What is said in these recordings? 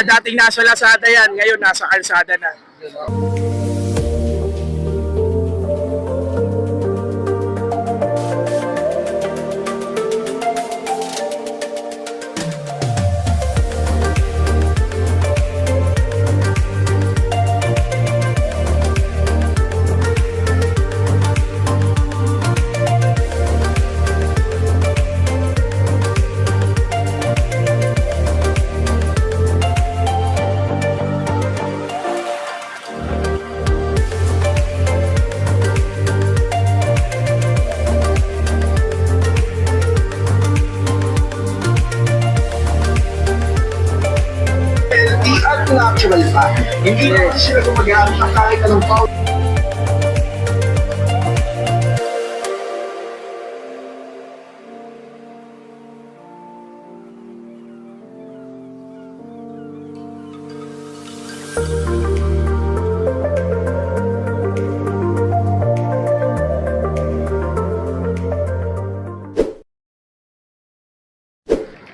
Dating nasa Lazada yan, ngayon nasa kalsada na. Natural pa. Hindi na sila gumagamit ng kahit anong foul.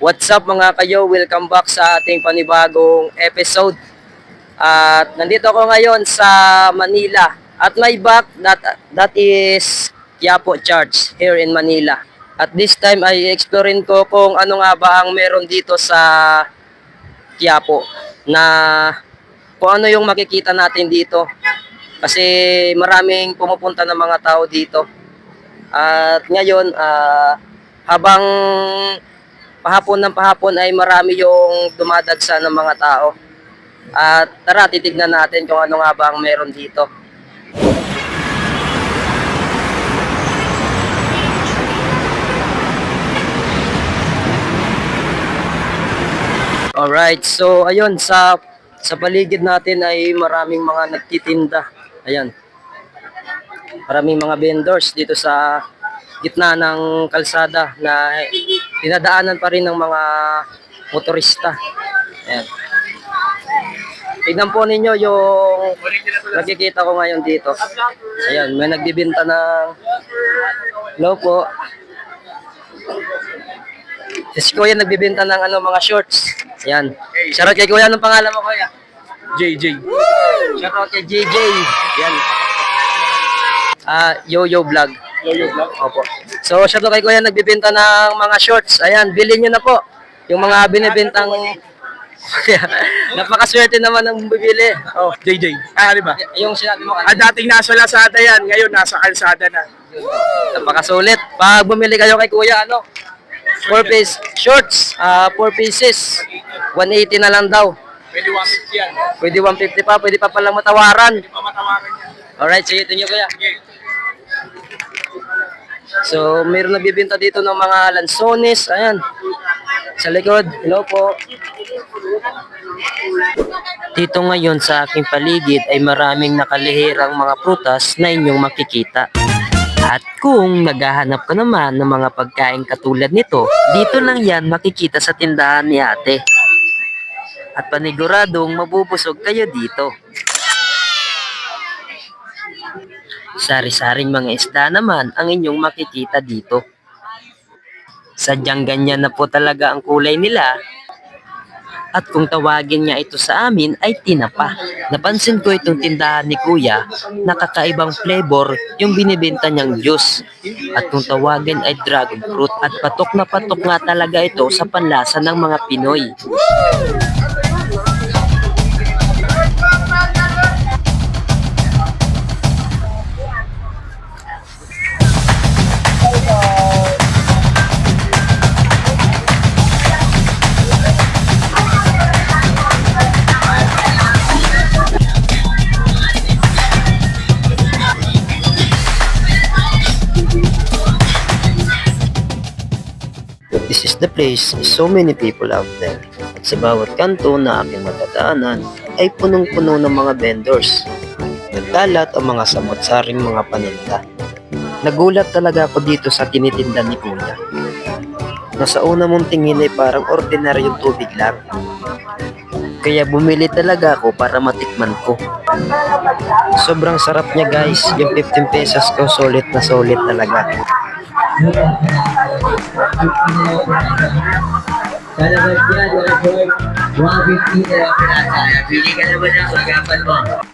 What's up mga kayo? Welcome back sa ating panibagong episode. At nandito ako ngayon sa Manila. At my back, that is Quiapo Church here in Manila. At this time ay explorein ko kung ano nga ba ang meron dito sa Quiapo. Na kung ano yung makikita natin dito. Kasi maraming pumupunta ng mga tao dito. At ngayon, habang pahapon ng pahapon ay marami yung dumadagsa ng mga tao. At tara, titignan natin kung ano nga ba ang meron dito. Alright, so ayun, sa paligid natin ay maraming mga nagtitinda. Ayan. Maraming mga vendors dito sa gitna ng kalsada na dinadaanan pa rin ng mga motorista. Ayan. Tignan po ninyo yung nakikita ko ngayon dito. Ayan, may nagbibenta ng hello po. Si Kuya nagbibenta ng mga shorts. Ayan. Shoutout kay Kuya. Anong pangalan mo, Kuya? JJ. Shoutout kay JJ. Ayan. Yo-yo vlog. Yo-yo vlog? Opo. So, shoutout kay Kuya nagbibenta ng mga shorts. Ayan, bilhin nyo na po. Yung mga binibentang napakaswerte naman ng bibili. Oh, JJ. Di ba? Yung sinabi mo Dating nasa Lazada yan, ngayon nasa kalsada na. napakasulit. Pag bumili kayo kay Kuya, 4-piece shorts, 4 pieces, 180 na lang daw. Pwede 150 yan. Pwede 150 pa, pwede pa palang matawaran. Pamatawaran yan. Alright, sige, ito nyo Kuya. Okay. So, mayroon nagbibenta dito ng mga lansones. Ayan. Sa likod. Hello po. Dito ngayon sa aking paligid ay maraming nakalihirang mga prutas na inyong makikita. At kung naghahanap ka naman ng mga pagkain katulad nito, dito lang yan makikita sa tindahan ni ate. At paniguradong mabubusog kayo dito. Sari-saring mga isda naman ang inyong makikita dito. Sadyang ganyan na po talaga ang kulay nila. At kung tawagin niya ito sa amin ay tinapa. Napansin ko itong tindahan ni Kuya, nakakaibang flavor yung binibenta niyang juice. At kung tawagin ay dragon fruit. At patok na patok nga talaga ito sa panlasa ng mga Pinoy. This is the place, so many people out there. At sa bawat kanto na aking matadaanan ay punong-puno ng mga vendors. Nagkalat ang mga samot-saring mga paninda. Nagulat talaga ako dito sa tinitinda ni Kuya. Nasa una mong tingin ay parang ordinaryong tubig lang. Kaya bumili talaga ako para matikman ko. Sobrang sarap niya guys. Yung 15 pesos ko, solid na solid talaga. Lalabas yan, lalabas. 150 na lang pinasa. Pili ka naman ng agapan mo.